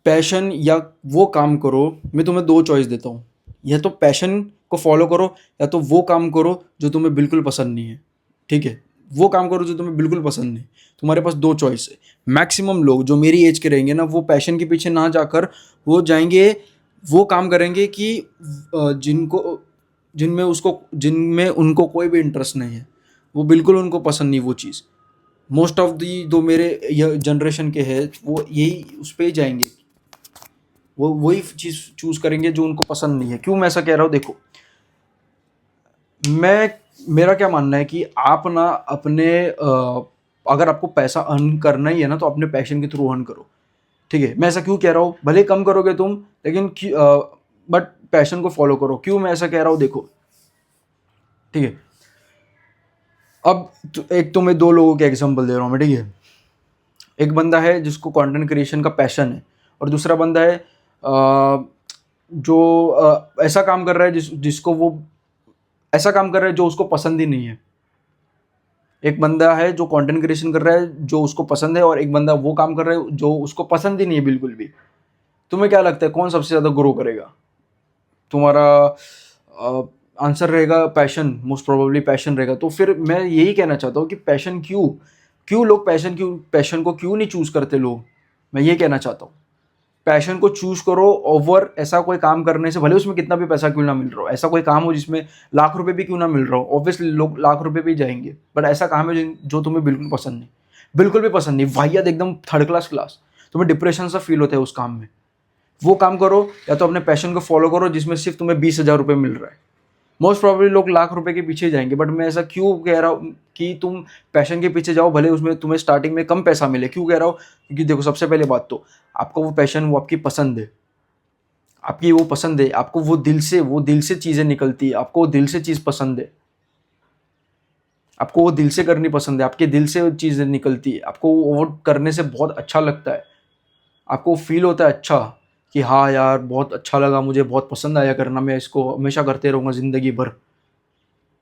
Passion या वो काम करो, मैं तुम्हें 2 चॉइस देता हूँ। या तो पैशन को फ़ॉलो करो या तो वो काम करो जो तुम्हें बिल्कुल पसंद नहीं है, ठीक है? वो काम करो जो तुम्हें बिल्कुल पसंद नहीं। तुम्हारे पास 2 चॉइस है। मैक्सिमम लोग जो मेरी एज के रहेंगे ना, वो पैशन के पीछे ना जाकर वो जाएँगे, वो काम करेंगे कि जिनमें उनको कोई भी इंटरेस्ट नहीं है। वो बिल्कुल उनको पसंद नहीं वो चीज़। मोस्ट ऑफ दी जो मेरे य जनरेशन के हैं, वो यही उस पे ही जाएँगे। वो वही चीज़ चूज़ करेंगे जो उनको पसंद नहीं है। क्यों मैं ऐसा कह रहा हूँ देखो, मैं मेरा क्या मानना है कि आप ना अपने अगर आपको पैसा अर्न करना ही है ना, तो अपने पैशन के थ्रू अर्न करो, ठीक है? मैं ऐसा क्यों कह रहा हूँ, भले कम करोगे तुम, लेकिन बट पैशन को फ़ॉलो करो। क्यों मैं ऐसा कह रहा हूँ देखो, ठीक है? अब एक तो मैं 2 लोगों के एग्ज़ाम्पल दे रहा हूँ मैं, ठीक है? एक बंदा है जिसको कंटेंट क्रिएशन का पैशन है, और दूसरा बंदा है जो ऐसा काम कर रहा है जिसको वो ऐसा काम कर रहा है जो उसको पसंद ही नहीं है। एक बंदा है जो कंटेंट क्रिएशन कर रहा है जो उसको पसंद है, और एक बंदा वो काम कर रहा है जो उसको पसंद ही नहीं है बिल्कुल भी। तुम्हें क्या लगता है कौन सबसे ज़्यादा ग्रो करेगा? तुम्हारा आंसर रहेगा पैशन, मोस्ट प्रोबेबली पैशन रहेगा। तो फिर मैं यही कहना चाहता हूँ कि पैशन क्यों लोग पैशन को क्यों नहीं चूज़ करते लोग? मैं ये कहना चाहता हूँ। पैशन को चूज़ करो ओवर ऐसा कोई काम करने से, भले उसमें कितना भी पैसा क्यों ना मिल रहा हो। ऐसा कोई काम हो जिसमें लाख रुपए भी क्यों ना मिल रहा हो, ऑब्वियसली लोग लाख रुपए पे ही जाएँगे। बट ऐसा काम है जो तुम्हें बिल्कुल पसंद नहीं, बिल्कुल भी पसंद नहीं, वाहियात एकदम थर्ड क्लास, तुम्हें डिप्रेशन सा फ़ील होता है उस काम में। वो काम करो या तो अपने पैशन को फ़ॉलो करो जिसमें सिर्फ़ तुम्हें 20,000 रुपए मिल रहा है। मोस्ट प्रोबेबली लोग लाख रुपए के पीछे जाएँगे, बट मैं ऐसा क्यों कह रहा हूँ कि तुम पैशन के पीछे जाओ, भले उसमें तुम्हें स्टार्टिंग में कम पैसा मिले। क्यों कह रहा हूँ? क्योंकि देखो, सबसे पहले बात तो आपका वो पैशन, वो आपकी पसंद है। आपकी वो पसंद है, आपको वो दिल से चीज़ें निकलती है, आपको वो दिल से चीज़ पसंद है, आपको वो दिल से करनी पसंद है, आपके दिल से वो चीज़ें निकलती है, आपको वो करने से बहुत अच्छा लगता है, आपको फील होता है अच्छा कि हाँ यार, बहुत अच्छा लगा, मुझे बहुत पसंद आया करना, मैं इसको हमेशा करते रहूँगा ज़िंदगी भर,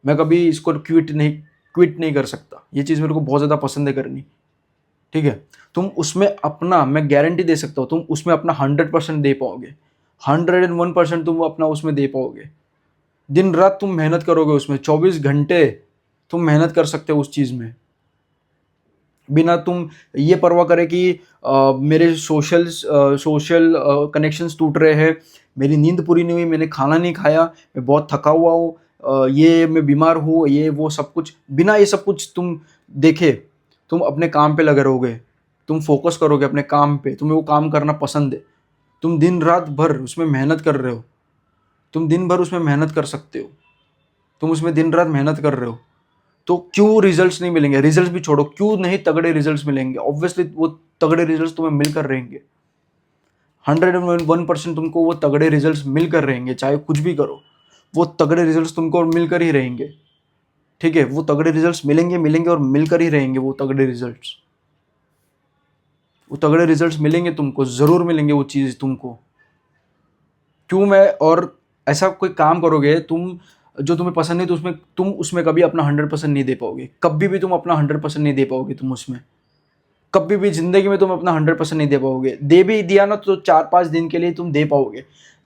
मैं कभी इसको क्विट नहीं कर सकता, ये चीज़ मेरे को बहुत ज़्यादा पसंद है करनी, ठीक है? तुम उसमें अपना, मैं गारंटी दे सकता हूँ, तुम उसमें अपना 100% दे पाओगे, 101% तुम अपना उसमें दे पाओगे। दिन रात तुम मेहनत करोगे उसमें, 24 घंटे तुम मेहनत कर सकते हो उस चीज़ में, बिना तुम ये परवाह करे कि मेरे सोशल कनेक्शंस टूट रहे हैं, मेरी नींद पूरी नहीं हुई, मैंने खाना नहीं खाया, मैं बहुत थका हुआ हूँ, ये मैं बीमार हूँ, ये वो सब कुछ, बिना ये सब कुछ तुम देखे तुम अपने काम पे लगे रहोगे, तुम फोकस करोगे अपने काम पे, तुम्हें वो काम करना पसंद है, तुम दिन रात भर उसमें मेहनत कर रहे हो, तुम दिन भर उसमें मेहनत कर सकते हो, तुम उसमें दिन रात मेहनत कर रहे हो, तो क्यों रिजल्ट्स नहीं मिलेंगे? रिजल्ट्स भी छोड़ो, क्यों नहीं तगड़े रिजल्ट्स मिलेंगे? ऑब्वियसली वो तगड़े रिजल्ट्स तुम्हें मिलकर रहेंगे, 101% तुमको वो तगड़े रिजल्ट्स मिलकर रहेंगे, चाहे कुछ भी करो, वो तगड़े रिजल्ट्स तुमको मिलकर ही रहेंगे, ठीक है? वो तगड़े रिजल्ट्स मिलेंगे और मिलकर ही रहेंगे वो तगड़े रिजल्ट्स। वो तगड़े रिजल्ट्स मिलेंगे तुमको, ज़रूर मिलेंगे वो चीज़ तुमको। क्यों मैं और ऐसा कोई काम करोगे तुम जो तुम्हें पसंद नहीं, तो उसमें तुम उसमें कभी अपना 100% नहीं दे पाओगे, कभी भी तुम अपना 100% नहीं दे पाओगे तुम उसमें, कभी भी ज़िंदगी में तुम अपना 100% नहीं दे पाओगे। दे भी दिया ना तो 4-5 दिन के लिए तुम दे पाओगे,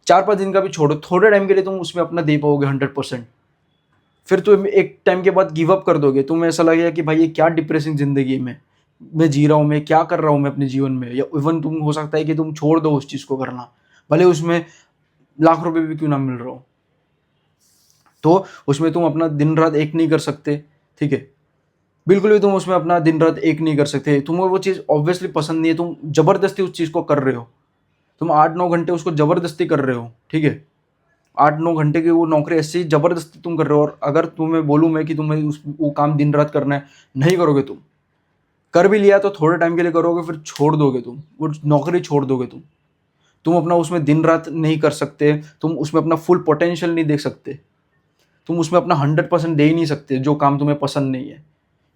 4-5 दिन का भी छोड़ो, थोड़े टाइम के लिए तुम उसमें अपना दे पाओगे 100%। फिर तुम एक टाइम के बाद गिव अप कर दोगे, तुम्हें ऐसा लगेगा कि भाई ये क्या डिप्रेसिंग ज़िंदगी में मैं जी रहा हूँ, मैं क्या कर रहा हूँ मैं अपने जीवन में, या इवन तुम हो सकता है कि तुम छोड़ दो उस चीज़ को करना, भले उसमें लाख रुपए भी क्यों ना मिल रहा हो। तो उसमें तुम अपना दिन रात एक नहीं कर सकते, ठीक है? बिल्कुल भी तुम उसमें अपना दिन रात एक नहीं कर सकते, तुम्हें वो चीज़ ऑब्वियसली पसंद नहीं है, तुम ज़बरदस्ती उस चीज़ को कर रहे हो, तुम 8-9 घंटे उसको ज़बरदस्ती कर रहे हो, ठीक है? 8-9 घंटे की वो नौकरी ऐसी ज़बरदस्ती तुम कर रहे हो, और अगर तुम्हें बोलूँ मैं कि तुम्हें वो काम दिन रात करना है, नहीं करोगे तुम। कर भी लिया तो थोड़े टाइम के लिए करोगे, फिर छोड़ दोगे तुम, वो नौकरी छोड़ दोगे तुम। तुम अपना उसमें दिन रात नहीं कर सकते, तुम उसमें अपना फुल पोटेंशियल नहीं देख सकते, तुम उसमें अपना 100% दे ही नहीं सकते जो काम तुम्हें पसंद नहीं है।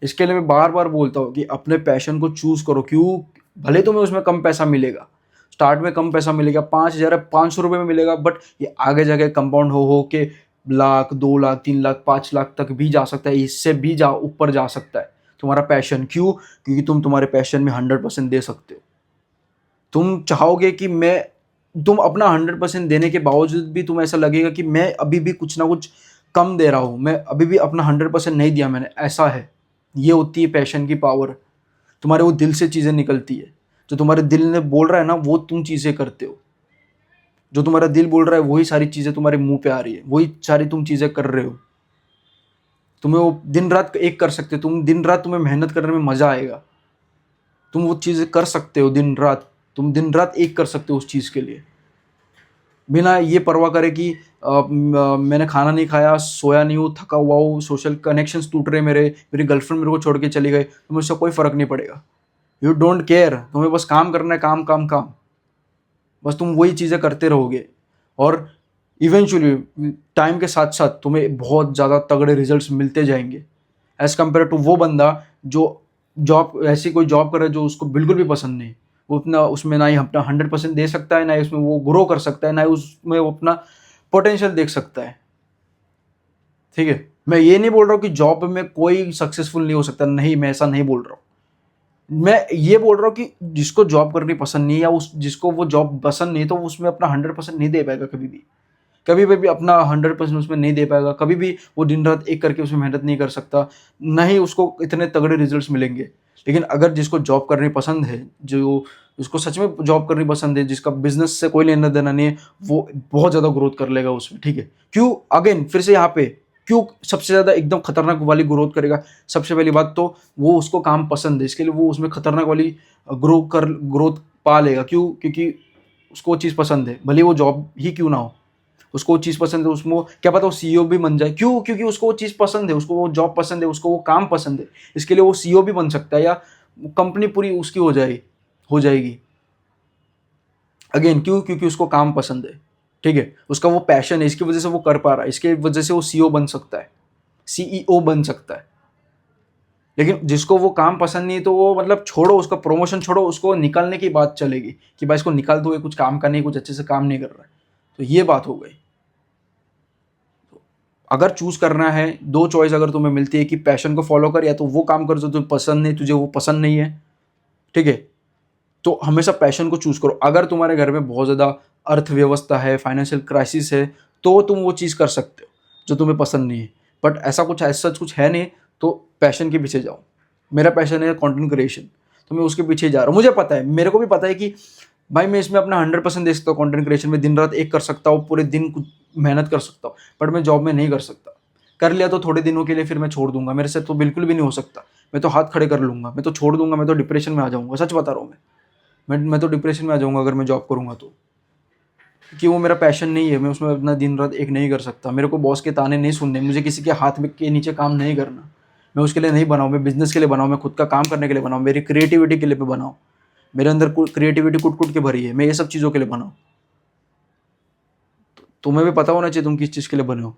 इसके लिए मैं बार-बार बोलता हूँ कि अपने पैशन को चूज़ करो। क्यों? भले तुम्हें उसमें कम पैसा मिलेगा, स्टार्ट में कम पैसा मिलेगा, 5,000 या ₹500 में मिलेगा, बट ये आगे जाके कंपाउंड हो के लाख, 2 लाख, 3 लाख, 5 लाख तक भी जा सकता है, इससे भी ऊपर जा सकता है तुम्हारा पैशन। क्यों? क्योंकि तुम तुम्हारे पैशन में 100% दे सकते हो। तुम चाहोगे कि तुम अपना 100% देने के बावजूद भी तुम्हें ऐसा लगेगा कि मैं अभी भी कुछ ना कुछ कम दे रहा हूँ, मैं अभी भी अपना 100% नहीं दिया मैंने, ऐसा है। ये होती है पैशन की पावर। तुम्हारे वो दिल से चीज़ें निकलती है, जो तुम्हारे दिल ने बोल रहा है ना वो तुम चीज़ें करते हो। जो तुम्हारा दिल बोल रहा है वही सारी चीज़ें तुम्हारे मुंह पे आ रही है, वही सारी तुम चीज़ें कर रहे हो। तुम्हें वो दिन रात एक कर सकते हो, तुम दिन रात तुम्हें मेहनत करने में मज़ा आएगा, तुम वो चीज़ें कर सकते हो दिन रात, तुम दिन रात एक कर सकते हो उस चीज़ के लिए, बिना ये परवाह करे कि मैंने खाना नहीं खाया, सोया नहीं हूँ, थका हुआ हूँ, सोशल कनेक्शंस टूट रहे मेरी गर्लफ्रेंड मेरे को छोड़ के चली गई, तुम्हें उससे कोई फ़र्क नहीं पड़ेगा। यू डोंट केयर, तुम्हें बस काम करना है, काम काम काम, बस तुम वही चीज़ें करते रहोगे। और इवेंचुअली टाइम के साथ साथ तुम्हें बहुत ज़्यादा तगड़े रिजल्ट्स मिलते जाएंगे, एज़ कम्पेयर टू वो बंदा जो ऐसी कोई जॉब कर रहा है जो उसको बिल्कुल भी पसंद नहीं। वो अपना उसमें ना ही अपना 100% दे सकता है, ना ही उसमें वो ग्रो कर सकता है, ना ही उसमें वो अपना पोटेंशियल देख सकता है। ठीक है, मैं ये नहीं बोल रहा हूँ कि जॉब में कोई सक्सेसफुल नहीं हो सकता, नहीं, मैं ऐसा नहीं बोल रहा हूँ। मैं ये बोल रहा हूँ कि जिसको जॉब करनी पसंद नहीं है, या जिसको वो जॉब पसंद नहीं है, तो उसमें अपना 100% नहीं दे पाएगा कभी भी। कभी भी अपना 100% उसमें नहीं दे पाएगा, कभी भी वो दिन रात एक करके उसमें मेहनत नहीं कर सकता, ना ही उसको इतने तगड़े रिजल्ट्स मिलेंगे। लेकिन अगर जिसको जॉब करनी पसंद है, जो उसको सच में जॉब करनी पसंद है, जिसका बिजनेस से कोई लेना देना नहीं है, वो बहुत ज़्यादा ग्रोथ कर लेगा उसमें। ठीक है, क्यों? अगेन फिर से यहाँ पे क्यों सबसे ज़्यादा एकदम खतरनाक वाली ग्रोथ करेगा? सबसे पहली बात तो वो उसको काम पसंद है, इसके लिए वो उसमें खतरनाक वाली ग्रोथ पा लेगा। क्यों? क्योंकि उसको वो चीज़ पसंद है, भले वो जॉब ही क्यों ना हो, उसको वो चीज़ पसंद है, उसको क्या पता वो सीईओ भी बन जाए। क्यों? क्योंकि उसको वो चीज़ पसंद है, उसको वो जॉब पसंद है, उसको वो काम पसंद है, इसके लिए वो सीईओ भी बन सकता है, या कंपनी पूरी उसकी हो जाएगी। अगेन क्यों? क्योंकि उसको काम पसंद है। ठीक है, उसका वो पैशन है, इसकी वजह से वो कर पा रहा है, इसकी वजह से वो सीईओ बन सकता है, सीईओ बन सकता है। लेकिन जिसको वो काम पसंद नहीं, तो वो मतलब छोड़ो, उसका प्रमोशन छोड़ो, उसको निकालने की बात चलेगी कि भाई इसको निकाल दो, ये कुछ काम का नहीं, कुछ अच्छे से काम नहीं कर रहा है। तो ये बात हो गई। अगर चूज करना है, दो चॉइस अगर तुम्हें मिलती है कि पैशन को फॉलो कर, या तो वो काम कर जो तुम्हें पसंद नहीं, तुझे वो पसंद नहीं है, ठीक है, तो हमेशा पैशन को चूज करो। अगर तुम्हारे घर में बहुत ज़्यादा अर्थव्यवस्था है, फाइनेंशियल क्राइसिस है, तो तुम वो चीज़ कर सकते हो जो तुम्हें पसंद नहीं है। बट ऐसा कुछ सच कुछ है नहीं, तो पैशन के पीछे जाओ। मेरा पैशन है कंटेंट क्रिएशन, तो मैं उसके पीछे जा रहा हूँ। मुझे पता है, मेरे को भी पता है कि भाई मैं इसमें अपना 100% दे सकता हूँ, कंटेंट क्रिएशन में दिन रात एक कर सकता हूँ, पूरे दिन कुछ मेहनत कर सकता हूँ, बट मैं जॉब में नहीं कर सकता। कर लिया तो थोड़े दिनों के लिए, फिर मैं छोड़ दूंगा, मेरे से तो बिल्कुल भी नहीं हो सकता। मैं तो हाथ खड़े कर लूंगा, मैं तो छोड़ दूंगा, मैं तो डिप्रेशन में आ जाऊंगा, सच बता रहा हूँ मैं तो डिप्रेशन में आ जाऊंगा अगर मैं जॉब करूंगा तो। कि वो मेरा पैशन नहीं है, मैं उसमें अपना दिन रात एक नहीं कर सकता। मेरे को बॉस के ताने नहीं सुनने, मुझे किसी के हाथ में के नीचे काम नहीं करना। मैं उसके लिए नहीं बनाऊँ, मैं बिजनेस के लिए बनाऊँ, मैं खुद का काम करने के लिए बनाऊँ, मेरी क्रिएटिविटी के लिए बनाऊँ। मेरे अंदर क्रिएटिविटी कुट कुट के भरी है, मैं ये सब चीज़ों के लिए बनाऊँ। तुम्हें भी पता होना चाहिए तुम किस चीज़ के लिए बने हो।